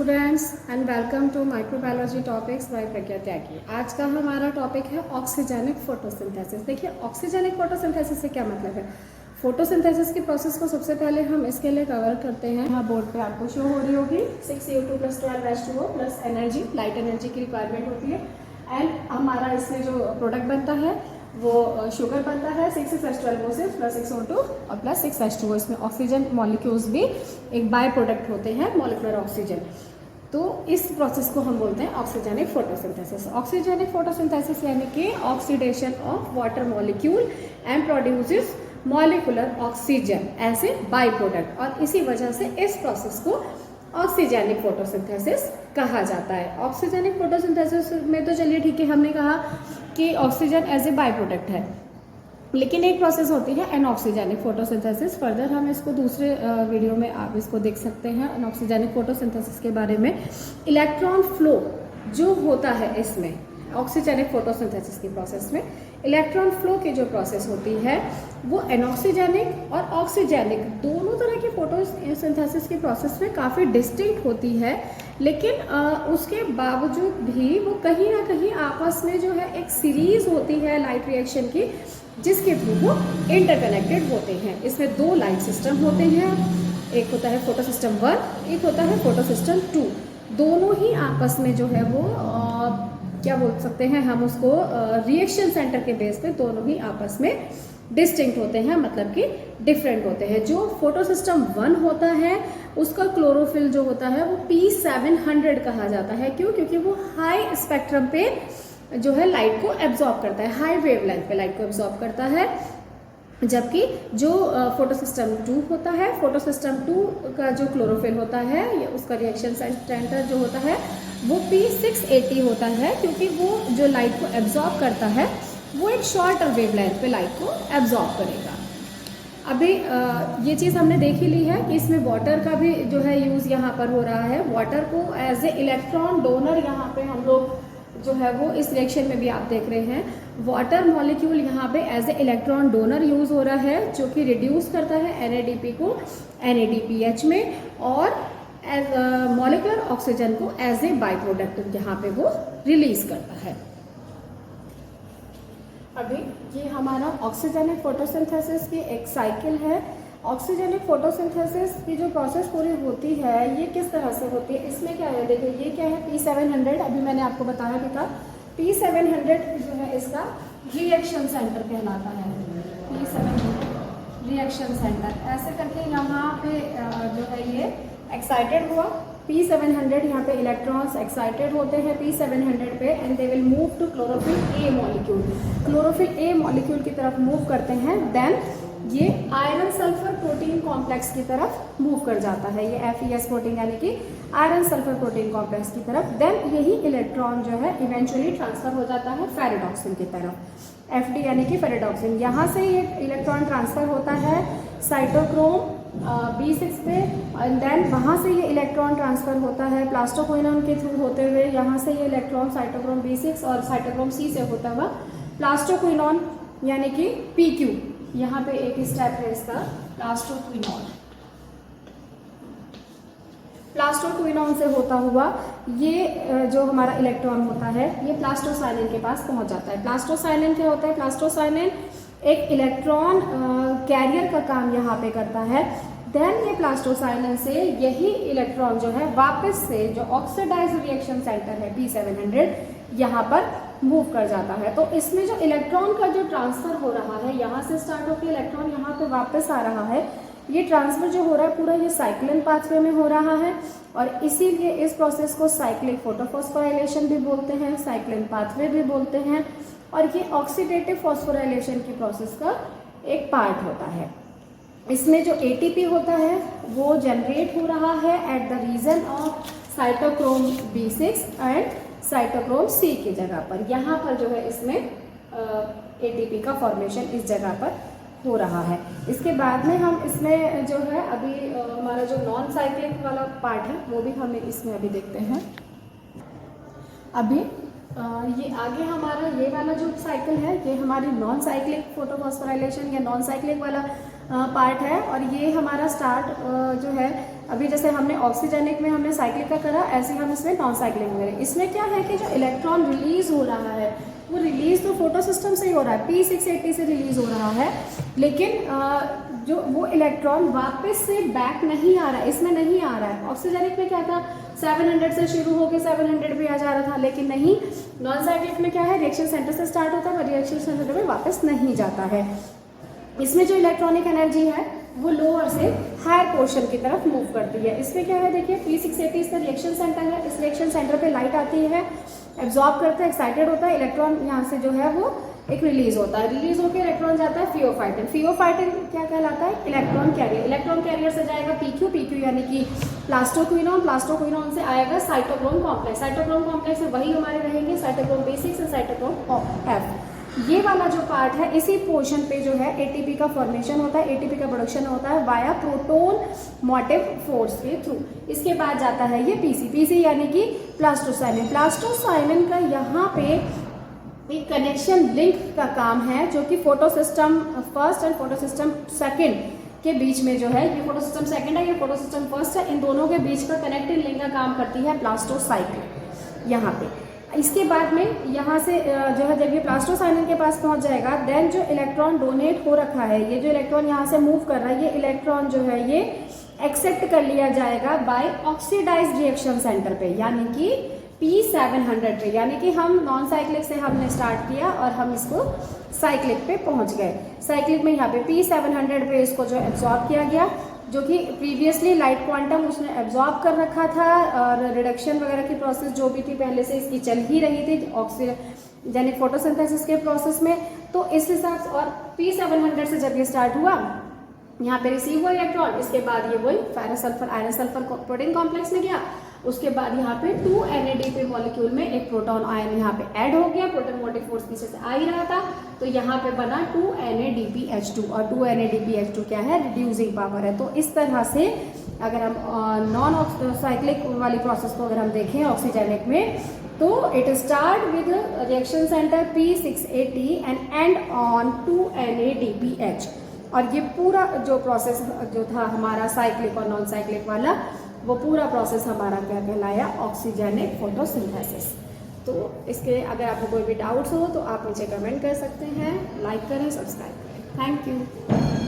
Students and welcome to microbiology topics by Pragya Tyagi. आज का हमारा टॉपिक है ऑक्सीजेनिक फोटोसिंथेसिस। देखिए ऑक्सीजेनिक फोटोसिंथेसिस से क्या मतलब है। फोटोसिंथेसिस की प्रोसेस को सबसे पहले हम इसके लिए कवर करते हैं। यहाँ बोर्ड पे आपको शो हो रही होगी 6CO2 + 12H2O plus energy, light energy की रिक्वायरमेंट होती है। एंड हमारा इसमें जो प्रोडक्ट बनता है वो शुगर बनता है 6H12O6 प्लस 6O2 और प्लस 6H2O। इसमें ऑक्सीजन मॉलिक्यूल्स भी एक बाय प्रोडक्ट होते हैं, मॉलिक्यूलर ऑक्सीजन। तो इस प्रोसेस को हम बोलते हैं ऑक्सीजेनिक फोटोसिंथेसिस। ऑक्सीजेनिक फोटोसिंथेसिस यानी कि oxidation of water molecule and produces molecular oxygen as a by product, और इसी वजह से इस प्रोसेस को ऑक्सीजेनिक फोटोसिंथेसिस कहा जाता है। ऑक्सीजेनिक फोटोसिंथेसिस में तो चलिए ठीक है, हमने कहा कि oxygen as a by product है, लेकिन एक प्रोसेस होती है एनऑक्सीजेनिक फोटोसिंथेसिस। फर्दर हम इसको दूसरे वीडियो में आप इसको देख सकते हैं। एनऑक्सीजेनिक फोटोसिंथेसिस के बारे में इलेक्ट्रॉन फ्लो जो होता है इसमें ऑक्सीजेनिक फोटोसिंथेसिस की प्रोसेस में इलेक्ट्रॉन फ्लो की जो प्रोसेस होती है वो एनऑक्सीजेनिक और ऑक्सीजेनिक दोनों तरह की फोटोसिंथेसिस की प्रोसेस में काफ़ी डिस्टिंक्ट होती है, लेकिन उसके बावजूद भी वो कहीं ना कहीं आपस में जो है एक सीरीज होती है लाइट रिएक्शन की, जिसके थ्रू वो इंटरकनेक्टेड होते हैं। इसमें दो लाइट सिस्टम होते हैं, एक होता है फोटो सिस्टम 1, एक होता है फोटो सिस्टम 2। दोनों ही आपस में जो है वो क्या बोल सकते हैं हम उसको, रिएक्शन सेंटर के बेस पे दोनों ही आपस में डिस्टिंक्ट होते हैं, मतलब कि डिफरेंट होते हैं। जो फोटो सिस्टम 1 होता है उसका क्लोरोफिल जो होता है वो P700 कहा जाता है। क्यों? क्योंकि वो हाई स्पेक्ट्रम पे जो है लाइट को एब्जॉर्ब करता है, हाई वेवलेंथ पे लाइट को एब्जॉर्ब करता है। जबकि जो फोटो सिस्टम 2 होता है, फोटो सिस्टम 2 का जो क्लोरोफिल होता है या उसका रिएक्शन सेंटर जो होता है वो P680 होता है, क्योंकि वो जो लाइट को एब्जॉर्ब करता है वो एक शॉर्टर वेवलेंथ पे लाइट को एब्जॉर्ब करेगा। अभी ये चीज़ हमने देख ही ली है कि इसमें वाटर का भी जो है यूज़ यहाँ पर हो रहा है। वाटर को एज ए इलेक्ट्रॉन डोनर यहाँ पे हम लोग जो है वो इस रिएक्शन में भी आप देख रहे हैं वाटर मॉलिक्यूल यहाँ पे as a electron donor use हो रहा है, जो कि रिड्यूस करता है NADP को NADPH में, और एज मॉलिक्यूलर ऑक्सीजन को एज ए बाय प्रोडक्ट यहाँ पे वो रिलीज करता है। अभी ये हमारा ऑक्सीजेनिक फोटोसिंथेसिस की एक साइकिल है। ऑक्सीजेनिक फोटोसिंथेसिस की जो प्रोसेस पूरी होती है ये किस तरह से होती है, इसमें क्या है, देखिए ये क्या है P700। अभी मैंने आपको बताया भी था P700 जो है इसका रिएक्शन सेंटर कहलाता है। P700 रिएक्शन सेंटर ऐसे करके यहाँ पे जो है ये एक्साइटेड हुआ। P700 यहाँ पे इलेक्ट्रॉन्स एक्साइटेड होते हैं P700 पे, and they will move to chlorophyll A molecule. Chlorophyll A molecule की तरफ मूव करते हैं, देन ये आयरन सल्फर प्रोटीन कॉम्प्लेक्स की तरफ मूव कर जाता है, ये FeS प्रोटीन यानी कि आयरन सल्फर प्रोटीन कॉम्प्लेक्स की तरफ। देन यही इलेक्ट्रॉन जो है इवेंचुअली ट्रांसफर हो जाता है फेरेडॉक्सिन की तरफ, FD यानी कि फेरेडॉक्सिन। यहाँ से ये इलेक्ट्रॉन ट्रांसफर होता है साइटोक्रोम B6 पे, एंड देन वहाँ से ये इलेक्ट्रॉन ट्रांसफर होता है प्लास्टोक्विनोन के थ्रू होते हुए। यहाँ से ये इलेक्ट्रॉन साइटोक्रोम B6 और साइटोक्रोम C से होता हुआ प्लास्टोक्विनोन यानी कि PQ, यहाँ पे एक स्टेप है इसका प्लास्टोक्विनोन। प्लास्टोक्विनोन से होता हुआ ये जो हमारा इलेक्ट्रॉन होता है ये प्लास्टोसाइलिन के पास पहुंच जाता है। प्लास्टोसाइलिन क्या होता है, प्लास्टोसाइलिन एक इलेक्ट्रॉन कैरियर का काम यहाँ पे करता है। देन ये प्लास्टोसाइलिन से यही इलेक्ट्रॉन जो है वापस से जो ऑक्सीडाइज रिएक्शन सेंटर है P700 यहाँ पर मूव कर जाता है। तो इसमें जो इलेक्ट्रॉन का जो ट्रांसफर हो रहा है, यहाँ से स्टार्ट होकर इलेक्ट्रॉन यहाँ पे वापस आ रहा है, ये ट्रांसफर जो हो रहा है पूरा ये साइक्लिन पाथवे में हो रहा है, और इसीलिए इस प्रोसेस को साइक्लिक फोटोफॉस्फोराइलेशन भी बोलते हैं, साइक्लिन पाथवे भी बोलते हैं, और ये ऑक्सीडेटिव फॉस्फोराइलेशन की प्रोसेस का एक पार्ट होता है। इसमें जो ATP होता है वो जनरेट हो रहा है at the region of cytochrome B6 and cytochrome C की जगह पर। यहाँ पर जो है इसमें ATP का फॉर्मेशन इस जगह पर हो रहा है। इसके बाद में हम इसमें जो है अभी हमारा जो नॉन साइक्लिक वाला पार्ट है वो भी हम इसमें अभी देखते हैं। अभी ये आगे हमारा ये वाला जो साइकिल है ये हमारी नॉन साइक्लिक फोटोफॉस्फोराइलेशन या नॉन साइक्लिक वाला पार्ट है, और ये हमारा स्टार्ट जो है अभी जैसे हमने ऑक्सीजेनिक में हमने साइक्लिक का करा, ऐसे हम इसमें नॉन साइक्लिक में करें। इसमें क्या है कि जो इलेक्ट्रॉन रिलीज हो रहा है वो रिलीज तो फोटो सिस्टम से ही हो रहा है, P680 से रिलीज हो रहा है, लेकिन जो वो इलेक्ट्रॉन वापस से बैक नहीं आ रहा है, इसमें नहीं आ रहा है। ऑक्सीजेनिक में क्या था, 700 से शुरू होकर 700 पे आ जा रहा था, लेकिन नहीं, नॉन साइक्लिक में क्या है, रिएक्शन सेंटर से स्टार्ट होता है, रिएक्शन सेंटर में वापस नहीं जाता है। इसमें जो इलेक्ट्रॉनिक एनर्जी है वो लोअर से हायर पोर्शन की तरफ मूव करती है। इसमें क्या है, देखिए P680 इसका रिएक्शन सेंटर है, इस रिएक्शन सेंटर पे लाइट आती है, एब्जॉर्ब करता है, एक्साइटेड होता है, इलेक्ट्रॉन यहाँ से जो है वो एक रिलीज होता है, रिलीज होकर इलेक्ट्रॉन जाता है फियोफाइटिन। फियोफाइटिन क्या कहलाता है, इलेक्ट्रॉन कैरियर। इलेक्ट्रॉन कैरियर से जाएगा PQ, PQ यानी कि प्लास्टोक्विनोन, प्लास्टोक्विनोन से आएगा साइटोक्रोम कॉम्प्लेक्स, साइटोक्रोम कॉम्प्लेक्स में वही हमारे रहेंगे साइटोक्रोम B6 और साइटोक्रोम F। ये वाला जो पार्ट है, इसी पोर्शन पे जो है ATP का फॉर्मेशन होता है, ATP का प्रोडक्शन होता है वाया प्रोटोन मोटिव फोर्स के थ्रू। इसके बाद जाता है ये PC यानी कि प्लास्टोसाइनिन। प्लास्टोसाइनिन का यहाँ पे एक कनेक्शन लिंक का काम है, जो कि photo system first and photo system second के बीच में जो है, ये फोटो सिस्टम सेकेंड है, ये फोटो सिस्टम फर्स्ट है, इन दोनों के बीच का कनेक्टिंग लिंक का काम करती है प्लास्टोसाइक्लिन यहाँ पे। इसके बाद में यहाँ से जो है, जब ये प्लास्टोसाइनिन के पास पहुँच जाएगा, देन जो इलेक्ट्रॉन डोनेट हो रखा है, ये जो इलेक्ट्रॉन यहाँ से मूव कर रहा है, ये इलेक्ट्रॉन जो है ये एक्सेप्ट कर लिया जाएगा बाय ऑक्सीडाइज्ड रिएक्शन सेंटर पे, यानी कि P700 पे। यानी कि हम नॉन साइक्लिक से हमने स्टार्ट किया और हम इसको साइक्लिक पे पहुंच गए। साइक्लिक में यहाँ पे P700 पे इसको जो एब्जॉर्ब किया गया, जो कि प्रीवियसली लाइट क्वांटम उसने एब्जॉर्ब कर रखा था, और रिडक्शन वगैरह की प्रोसेस जो भी थी पहले से इसकी चल ही रही थी ऑक्सीजेनिक फोटोसिंथेसिस के प्रोसेस में। तो इस हिसाब से, और P700 से जब ये स्टार्ट हुआ, यहाँ पे रिसीव हुआ इलेक्ट्रॉन, इसके बाद ये वही ferrous sulphur iron sulphur protein complex में गया, उसके बाद यहाँ पे 2 NADP मॉलिक्यूल में एक प्रोटॉन आयन यहाँ पे ऐड हो गया, प्रोटॉन मोटिव फोर्स पीछे से आ ही रहा था, तो यहाँ पे बना 2 NADPH2, और 2 NADPH2 क्या है, रिड्यूसिंग पावर है। तो इस तरह से अगर हम नॉन साइक्लिक वाली प्रोसेस को अगर हम देखें ऑक्सीजेनिक में, तो it start with reaction centre P680 and and on 2 NADPH। और ये पूरा जो प्रोसेस जो था हमारा साइक्लिक और नॉन साइक्लिक वाला, वो पूरा प्रोसेस हमारा क्या कहलाया, ऑक्सीजेनिक फोटोसिंथेसिस। तो इसके अगर आपको कोई भी डाउट्स हो तो आप मुझे कमेंट कर सकते हैं, लाइक करें, सब्सक्राइब करें। Thank you.